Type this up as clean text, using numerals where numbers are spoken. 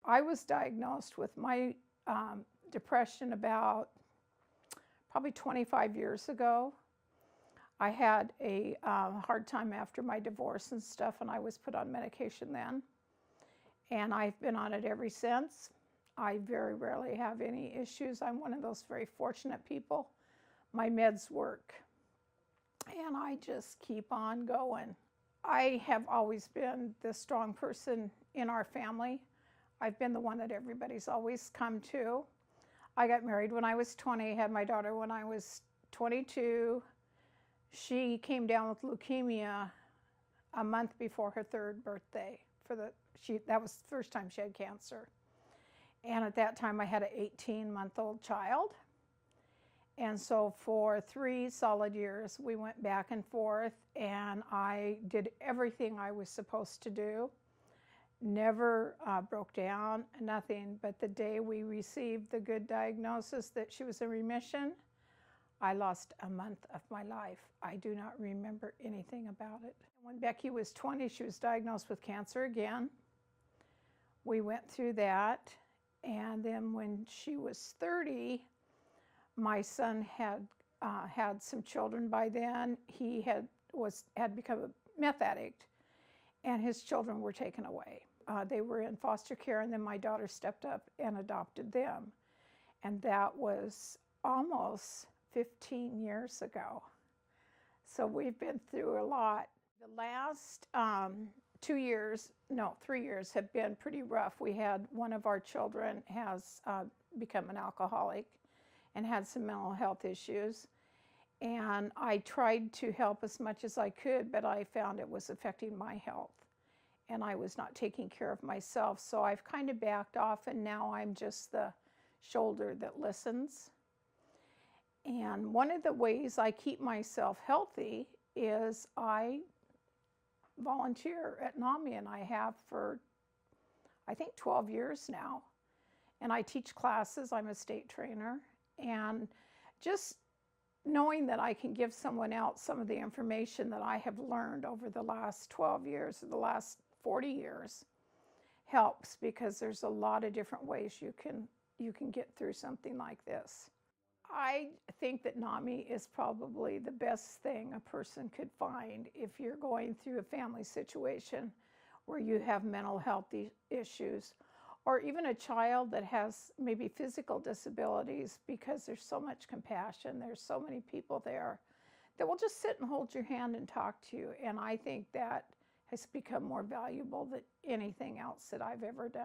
I was diagnosed with my depression about probably 25 years ago. I had a hard time after my divorce and stuff, and I was put on medication then. And I've been on it ever since. I very rarely have any issues. I'm one of those very fortunate people. My meds work, and I just keep on going. I have always been the strong person in our family. I've been the one that everybody's always come to. I got married when I was 20, had my daughter when I was 22. She came down with leukemia a month before her third birthday. That was the first time she had cancer. And at that time I had an 18-month-old child. And so for 3 solid years we went back and forth, and I did everything I was supposed to do. Never broke down, nothing. But the day we received the good diagnosis that she was in remission, I lost a month of my life. I do not remember anything about it. When Becky was 20, she was diagnosed with cancer again. We went through that, and then when she was 30, my son had had some children by then. He had become a meth addict, and his children were taken away. They were in foster care, and then my daughter stepped up and adopted them. And that was almost 15 years ago. So we've been through a lot. The last 3 years have been pretty rough. We had one of our children has become an alcoholic and had some mental health issues. And I tried to help as much as I could, but I found it was affecting my health. And I was not taking care of myself. So I've kind of backed off, and now I'm just the shoulder that listens. And one of the ways I keep myself healthy is I volunteer at NAMI, and I have for, I think, 12 years now. And I teach classes. I'm a state trainer. And just knowing that I can give someone else some of the information that I have learned over the last 12 years, or the last 40 years, helps, because there's a lot of different ways you can get through something like this. I think that NAMI is probably the best thing a person could find if you're going through a family situation where you have mental health issues, or even a child that has maybe physical disabilities, because there's so much compassion. There's so many people there that will just sit and hold your hand and talk to you. And I think that has become more valuable than anything else that I've ever done.